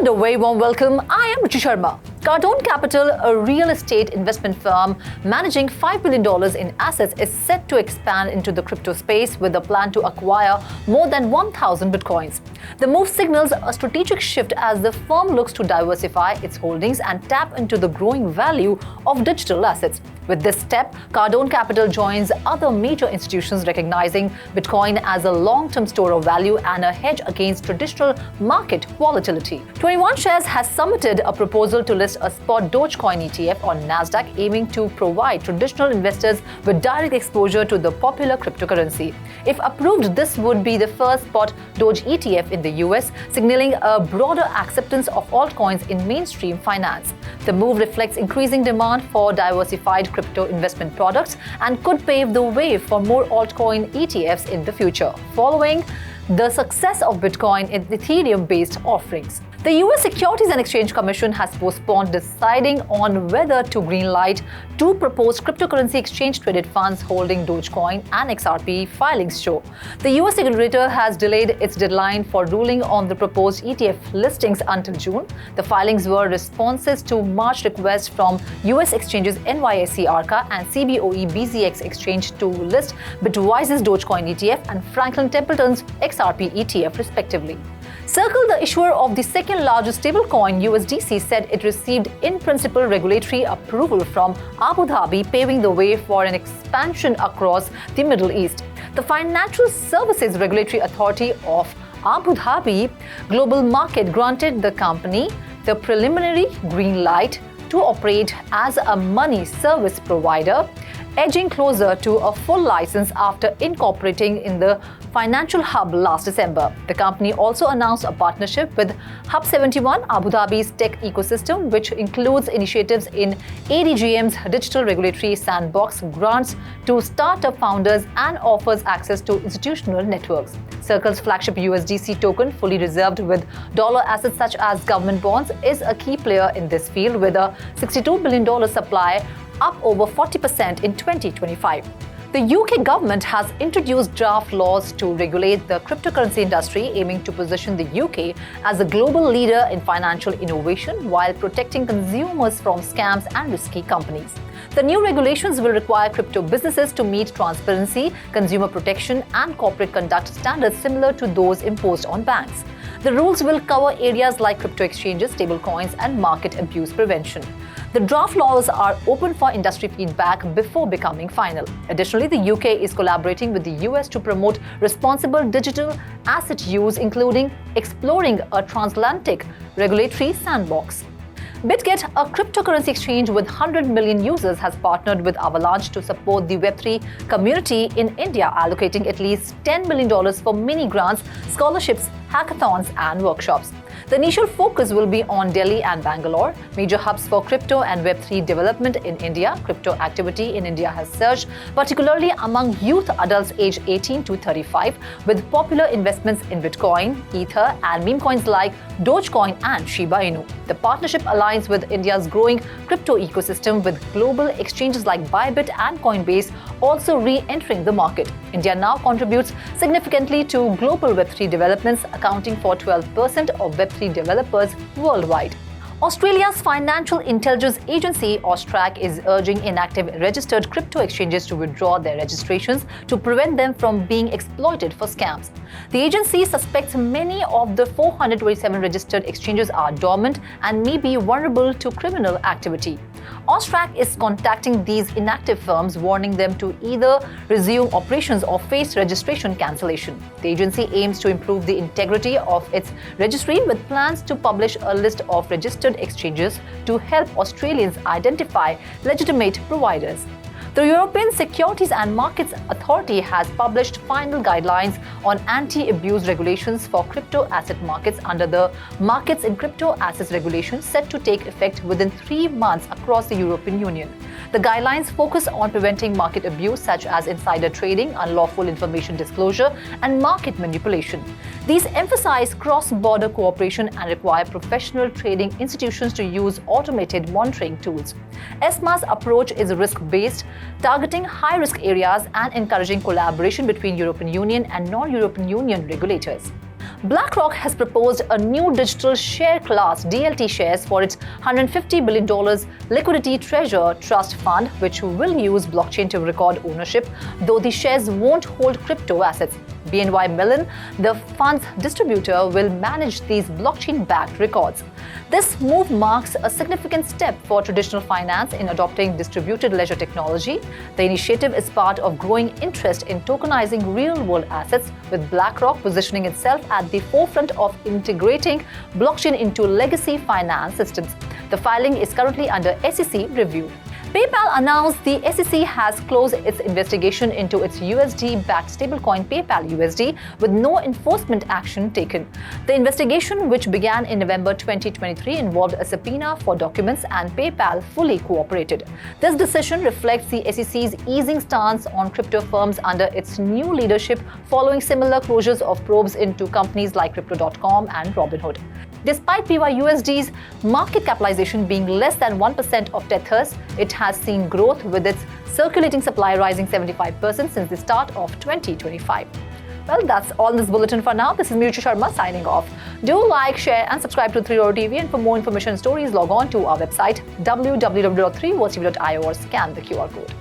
a very warm welcome. I am Ruchi Sharma. Cardone Capital, a real estate investment firm managing $5 billion in assets, is set to expand into the crypto space with a plan to acquire more than 1,000 bitcoins. The move signals a strategic shift as the firm looks to diversify its holdings and tap into the growing value of digital assets. With this step, Cardone Capital joins other major institutions recognizing Bitcoin as a long-term store of value and a hedge against traditional market volatility. 21Shares has submitted a proposal to list a spot DogeCoin ETF on Nasdaq, aiming to provide traditional investors with direct exposure to the popular cryptocurrency. If approved, this would be the first spot Doge ETF in the US, signaling a broader acceptance of altcoins in mainstream finance. The move reflects increasing demand for diversified crypto investment products and could pave the way for more altcoin ETFs in the future, following the success of Bitcoin and Ethereum-based offerings. The US Securities and Exchange Commission has postponed deciding on whether to greenlight two proposed cryptocurrency exchange-traded funds holding DogeCoin and XRP filings show. The US regulator has delayed its deadline for ruling on the proposed ETF listings until June. The filings were responses to March requests from US exchanges NYSE Arca and CBOE BZX Exchange to list Bitwise's DogeCoin ETF and Franklin Templeton's XRP ETF, respectively. Circle, the issuer of the second largest stablecoin USDC, said it received in-principle regulatory approval from Abu Dhabi, paving the way for an expansion across the Middle East. The Financial Services Regulatory Authority of Abu Dhabi Global Market granted the company the preliminary green light to operate as a money service provider, edging closer to a full license after incorporating in the financial hub last December. The company also announced a partnership with Hub 71, Abu Dhabi's tech ecosystem, which includes initiatives in ADGM's digital regulatory sandbox, grants to startup founders, and offers access to institutional networks. Circle's flagship USDC token, fully reserved with dollar assets such as government bonds, is a key player in this field with a $62 billion supply, up over 40% in 2025. The UK government has introduced draft laws to regulate the cryptocurrency industry, aiming to position the UK as a global leader in financial innovation while protecting consumers from scams and risky companies. The new regulations will require crypto businesses to meet transparency, consumer protection, and corporate conduct standards similar to those imposed on banks. The rules will cover areas like crypto exchanges, stablecoins, and market abuse prevention. The draft laws are open for industry feedback before becoming final. Additionally, the UK is collaborating with the US to promote responsible digital asset use, including exploring a transatlantic regulatory sandbox. BitGet, a cryptocurrency exchange with 100 million users, has partnered with Avalanche to support the Web3 community in India, allocating at least $10 million for mini grants, scholarships, hackathons, and workshops. The initial focus will be on Delhi and Bangalore, major hubs for crypto and Web3 development in India. Crypto activity in India has surged, particularly among youth adults aged 18 to 35, with popular investments in Bitcoin, Ether, and meme coins like DogeCoin and Shiba Inu. The partnership aligns with India's growing crypto ecosystem, with global exchanges like Bybit and Coinbase also re-entering the market. India now contributes significantly to global Web3 developments, accounting for 12% of Web3 developers worldwide. Australia's financial intelligence agency, AUSTRAC, is urging inactive registered crypto exchanges to withdraw their registrations to prevent them from being exploited for scams. The agency suspects many of the 427 registered exchanges are dormant and may be vulnerable to criminal activity. AUSTRAC is contacting these inactive firms, warning them to either resume operations or face registration cancellation. The agency aims to improve the integrity of its registry, with plans to publish a list of registered exchanges to help Australians identify legitimate providers. The European Securities and Markets Authority has published final guidelines on anti-abuse regulations for crypto asset markets under the Markets in Crypto Assets Regulation, set to take effect within 3 months across the European Union. The guidelines focus on preventing market abuse such as insider trading, unlawful information disclosure, and market manipulation. These emphasize cross-border cooperation and require professional trading institutions to use automated monitoring tools. ESMA's approach is risk-based, targeting high-risk areas and encouraging collaboration between European Union and non-European Union regulators. BlackRock has proposed a new digital share class, DLT shares, for its $150 billion liquidity treasure trust fund, which will use blockchain to record ownership, though the shares won't hold crypto assets. BNY Mellon, the fund's distributor, will manage these blockchain-backed records. This move marks a significant step for traditional finance in adopting distributed ledger technology. The initiative is part of growing interest in tokenizing real-world assets, with BlackRock positioning itself at the forefront of integrating blockchain into legacy finance systems. The filing is currently under SEC review. PayPal announced the SEC has closed its investigation into its USD-backed stablecoin PayPal USD, with no enforcement action taken. The investigation, which began in November 2023, involved a subpoena for documents, and PayPal fully cooperated. This decision reflects the SEC's easing stance on crypto firms under its new leadership, following similar closures of probes into companies like Crypto.com and Robinhood. Despite PYUSD's market capitalization being less than 1% of Tether's, it has seen growth, with its circulating supply rising 75% since the start of 2025. Well, that's all in this bulletin for now. This is Murchi Sharma signing off. Do like, share and subscribe to 3 Hour TV, and for more information and stories, log on to our website www.3hourstv.io or scan the QR code.